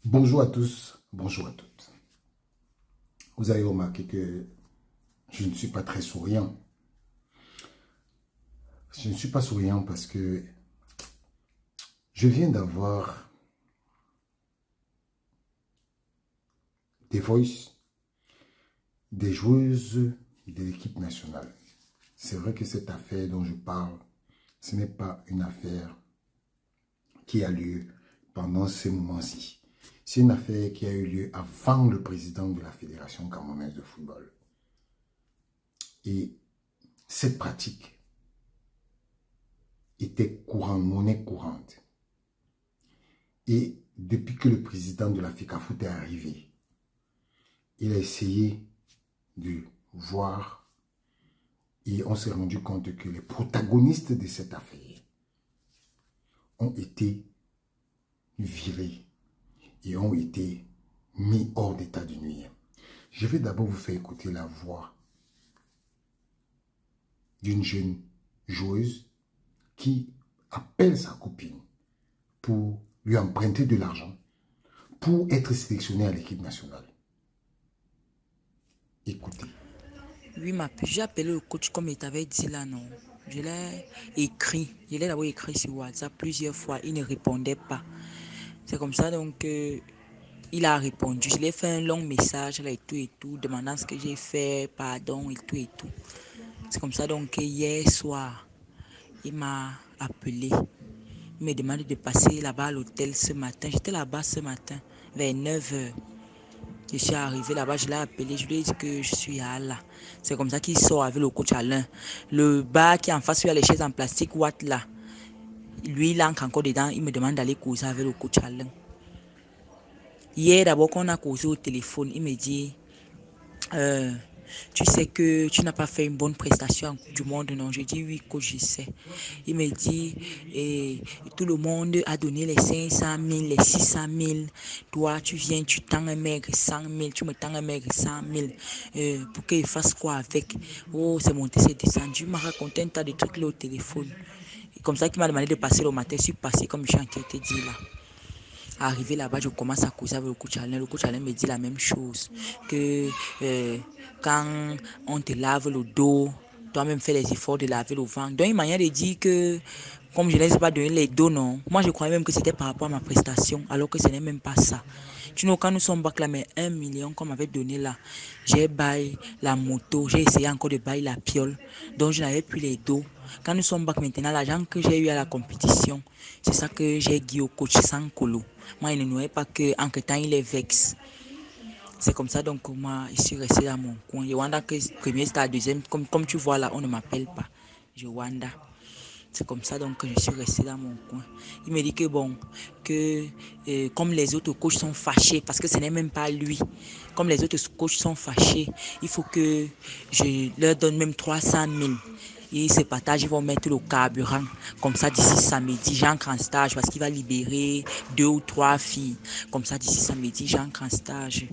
Bonjour à tous, bonjour à toutes. Vous avez remarqué que je ne suis pas très souriant. Je ne suis pas souriant parce que je viens d'avoir des voices des joueuses de l'équipe nationale. C'est vrai que cette affaire dont je parle, ce n'est pas une affaire qui a lieu pendant ces moments-ci. C'est une affaire qui a eu lieu avant le président de la Fédération camerounaise de football. Et cette pratique était courante, monnaie courante. Et depuis que le président de la FECAFOOT est arrivé, il a essayé de voir et on s'est rendu compte que les protagonistes de cette affaire ont été virés et ont été mis hors d'état de nuire. Je vais d'abord vous faire écouter la voix d'une jeune joueuse qui appelle sa copine pour lui emprunter de l'argent pour être sélectionnée à l'équipe nationale. Écoutez. Oui, j'ai appelé le coach comme il t'avait dit là, non. Je l'ai écrit. Je l'ai d'abord écrit sur WhatsApp plusieurs fois. Il ne répondait pas. C'est comme ça donc il a répondu. Je lui ai fait un long message là, et tout, demandant ce que j'ai fait, pardon et tout. C'est comme ça donc hier soir, il m'a appelé. Il me demandé de passer là-bas à l'hôtel ce matin. J'étais là-bas ce matin vers 9 h. Je suis arrivé là-bas, je l'ai appelé, je lui ai dit que je suis à là. C'est comme ça qu'il sort avec le coach Alain. Le bar qui est en face, où il y a les chaises en plastique, Watt là. Lui, il entre encore dedans, il me demande d'aller causer avec le coach Alain. Hier, d'abord, quand on a causé au téléphone, il me dit tu sais que tu n'as pas fait une bonne prestation en Coupe du Monde, non? Je dis oui, coach, je sais. Il me dit, tout le monde a donné les 500 000, les 600 000. Toi, tu viens, tu tends un maigre 100 000, tu me tends un maigre 100 000. Pour qu'il fasse quoi avec? Oh, c'est monté, c'est descendu. Il m'a raconté un tas de trucs là au téléphone. Et comme ça qu'il m'a demandé de passer le matin. Je suis passé comme je suis en train de te dire là. Arrivé là-bas, je commence à causer avec le coach Alain. Le coach Alain me dit la même chose. Que quand on te lave le dos, toi-même fais les efforts de laver le ventre. Donc, une manière de dire que, comme je ne les ai pas donné les dos, non. Moi, je croyais même que c'était par rapport à ma prestation, alors que ce n'est même pas ça. Tu sais, quand nous sommes bac là, mais 1 million qu'on m'avait donné là, j'ai baillé la moto, j'ai essayé encore de bailler la piole. Donc, je n'avais plus les dos. Quand nous sommes bac maintenant, l'argent que j'ai eu à la compétition, c'est ça que j'ai dit au coach sans colo. Moi, il ne nouait pas qu'entre temps, il est vexe. C'est comme ça, donc, moi, je suis resté dans mon coin. Je Wanda que premier, c'était la deuxième. Comme tu vois là, on ne m'appelle pas. Je Wanda. C'est comme ça, donc, que je suis resté dans mon coin. Il me dit que bon, que comme les autres coachs sont fâchés, parce que ce n'est même pas lui. Comme les autres coachs sont fâchés, il faut que je leur donne même 300 000. Et ce partage, ils vont mettre le carburant. Comme ça, d'ici samedi, j'entre en stage parce qu'il va libérer 2 ou 3 filles. Comme ça, d'ici samedi, j'entre en stage.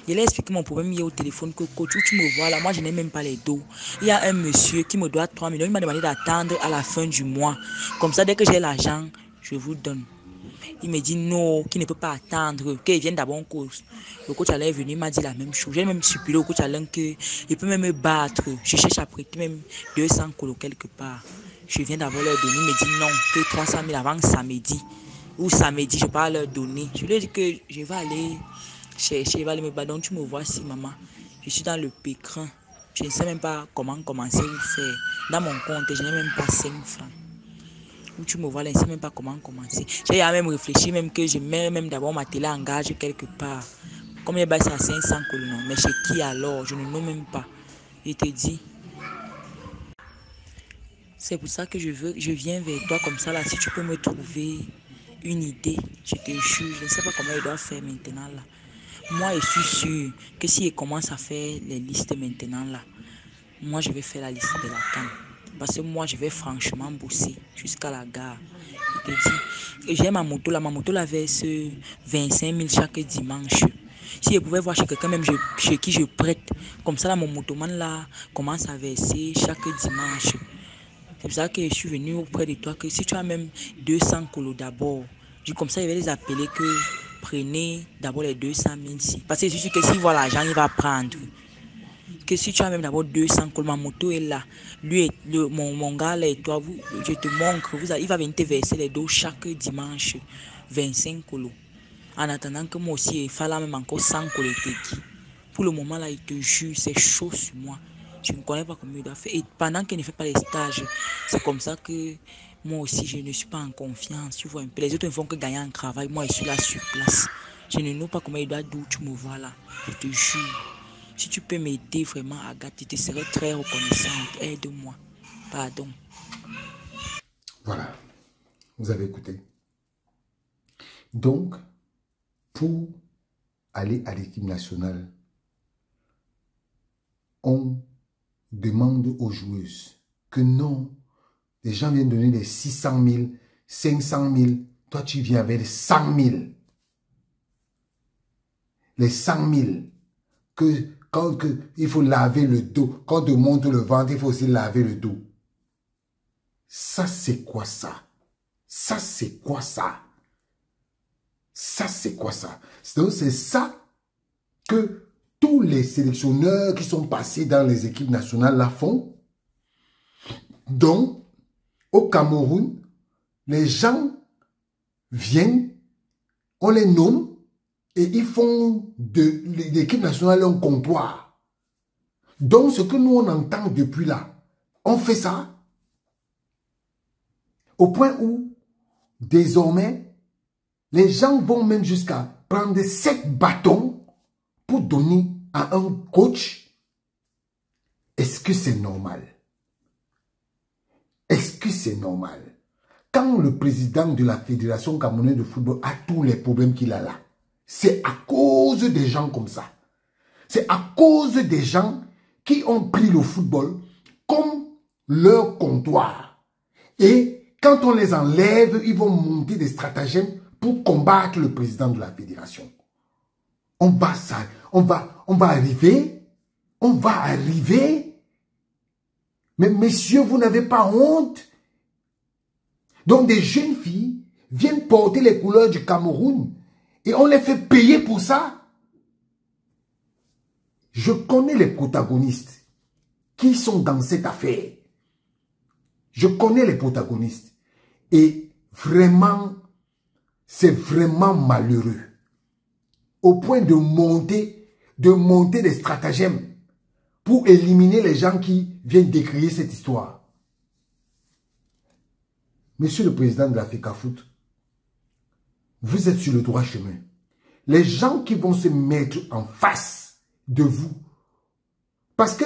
Je lui ai expliqué mon problème hier au téléphone que coach, où tu me vois là, moi je n'ai même pas les dos. Il y a un monsieur qui me doit 3 millions. Il m'a demandé d'attendre à la fin du mois. Comme ça, dès que j'ai l'argent, je vous donne. Il me dit non, qu'il ne peut pas attendre, qu'il vienne d'abord en cause. Le coach Alain est venu, il m'a dit la même chose. J'ai même stipulé au coach Alain qu'il peut même me battre. Je cherche à prêter même 200 colos quelque part. Je viens d'avoir leur donner. Il me dit non, que 300 000 avant samedi. Ou samedi, je ne peux pas leur donner. Je lui ai dit que je vais aller chercher, je vais aller me battre. Donc tu me vois si maman, je suis dans le pécrin. Je ne sais même pas comment commencer ou faire. Dans mon compte, je n'ai même pas 5 francs. Où tu me vois là, je ne sais même pas comment commencer. J'ai même réfléchi, même que je mets même d'abord ma télé en gage quelque part. Comme il baisse à 500 colons, mais chez qui alors? Je ne sais même pas. Je te dis. C'est pour ça que je viens vers toi comme ça là. Si tu peux me trouver une idée, je te jure, je ne sais pas comment je dois faire maintenant là. Moi, je suis sûr que si je commence à faire les listes maintenant là, moi je vais faire la liste de la CAN. Parce que moi, je vais franchement bosser jusqu'à la gare. Je te dis. Et j'ai ma moto là verse 25 000 chaque dimanche. Si je pouvais voir chez quelqu'un même chez qui je prête, comme ça là, mon motoman là commence à verser chaque dimanche. C'est pour ça que je suis venu auprès de toi, que si tu as même 200 colos d'abord, Du comme ça, il va les appeler que prenez d'abord les 200 000 si. Parce que je suis sûr que s'il voit l'argent, il va prendre. Que si tu as même d'abord 200, que ma moto est là, lui, mon gars là et toi, je te montre, il va venir te verser les dos chaque dimanche, 25 colos. En attendant que moi aussi, il fallait même encore 100 colos. Pour le moment là, il te jure, c'est chaud sur moi. Je ne connais pas comment il doit faire. Et pendant qu'il ne fait pas les stages, c'est comme ça que moi aussi, je ne suis pas en confiance. Tu vois un peu, les autres ne font que gagner en travail. Moi, je suis là sur place. Je ne sais pas comment il doit, d'où tu me vois là. Je te jure. Si tu peux m'aider vraiment, Agathe, je te serais très reconnaissante. Aide-moi. Pardon. Voilà. Vous avez écouté. Donc, pour aller à l'équipe nationale, on demande aux joueuses que non, les gens viennent donner les 600 000, 500 000, toi tu viens avec les 100 000. Les 100 000, quand il faut laver le dos, quand on te monte le ventre, il faut aussi laver le dos. Ça c'est quoi ça? Ça c'est quoi ça? Ça c'est quoi ça? Donc c'est ça que tous les sélectionneurs qui sont passés dans les équipes nationales la font. Donc, au Cameroun, les gens viennent, on les nomme et ils font de l'équipe nationale un comptoir. Donc, ce que nous on entend depuis là, on fait ça au point où, désormais, les gens vont même jusqu'à prendre 7 bâtons pour donner à un coach. Est-ce que c'est normal? Est-ce que c'est normal? Quand le président de la Fédération camerounaise de football a tous les problèmes qu'il a là, c'est à cause des gens comme ça. C'est à cause des gens qui ont pris le football comme leur comptoir. Et quand on les enlève, ils vont monter des stratagèmes pour combattre le président de la Fédération. On va arriver. Mais messieurs, vous n'avez pas honte? Donc des jeunes filles viennent porter les couleurs du Cameroun et on les fait payer pour ça. Je connais les protagonistes qui sont dans cette affaire. Je connais les protagonistes. Et vraiment, c'est vraiment malheureux. Au point de monter des stratagèmes pour éliminer les gens qui viennent décrire cette histoire. Monsieur le président de la FECAFOOT, vous êtes sur le droit chemin. Les gens qui vont se mettre en face de vous, parce que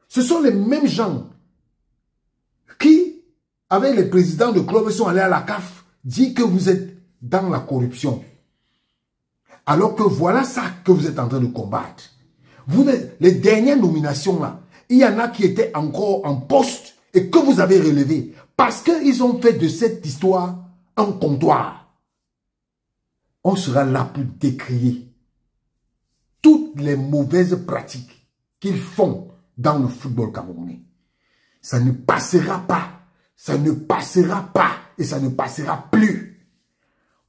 ce sont les mêmes gens qui, avec les présidents de club, sont allés à la CAF, disent que vous êtes dans la corruption. Alors que voilà ça que vous êtes en train de combattre. Les dernières nominations là, il y en a qui étaient encore en poste et que vous avez relevé parce qu'ils ont fait de cette histoire un comptoir. On sera là pour décrier toutes les mauvaises pratiques qu'ils font dans le football camerounais. Ça ne passera pas, ça ne passera pas et ça ne passera plus.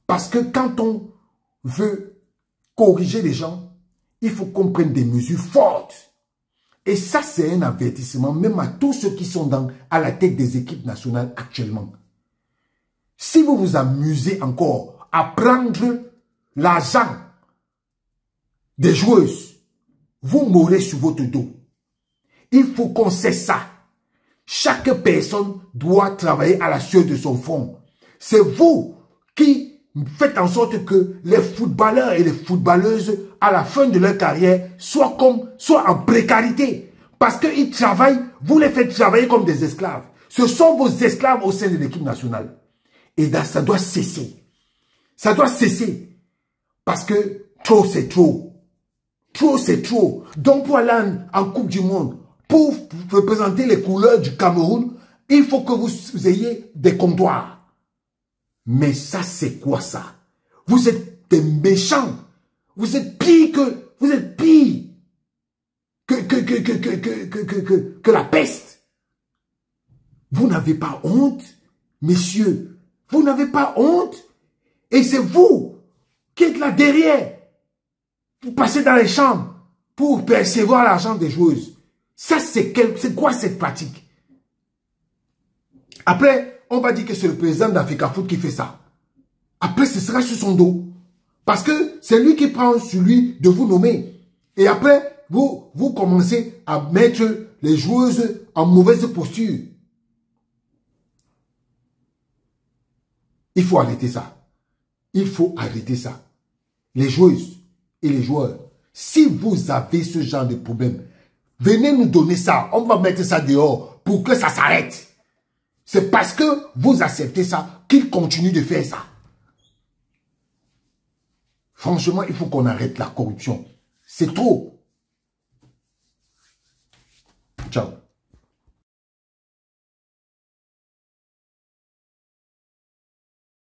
Parce que quand on veut corriger les gens, il faut qu'on prenne des mesures fortes. Et ça, c'est un avertissement même à tous ceux qui sont à la tête des équipes nationales actuellement. Si vous vous amusez encore à prendre l'argent des joueuses, vous mourrez sur votre dos. Il faut qu'on cesse ça. Chaque personne doit travailler à la sueur de son front. C'est vous qui faites en sorte que les footballeurs et les footballeuses, à la fin de leur carrière, soient en précarité. Parce qu'ils travaillent, vous les faites travailler comme des esclaves. Ce sont vos esclaves au sein de l'équipe nationale. Et là, ça doit cesser. Ça doit cesser. Parce que trop, c'est trop. Trop, c'est trop. Donc, pour aller en Coupe du Monde, pour représenter les couleurs du Cameroun, il faut que vous ayez des comptoirs. Mais ça, c'est quoi ça? Vous êtes des méchants. Vous êtes pire que la peste. Vous n'avez pas honte, messieurs. Vous n'avez pas honte. Et c'est vous qui êtes là derrière. Vous passez dans les chambres pour percevoir l'argent des joueuses. Ça, c'est quoi cette pratique? Après, on va dire que c'est le président d'Africa Foot qui fait ça. Après, ce sera sur son dos. Parce que c'est lui qui prend sur lui de vous nommer. Et après, vous commencez à mettre les joueuses en mauvaise posture. Il faut arrêter ça. Il faut arrêter ça. Les joueuses et les joueurs, si vous avez ce genre de problème, venez nous donner ça. On va mettre ça dehors pour que ça s'arrête. C'est parce que vous acceptez ça qu'ils continuent de faire ça. Franchement, il faut qu'on arrête la corruption. C'est trop. Ciao.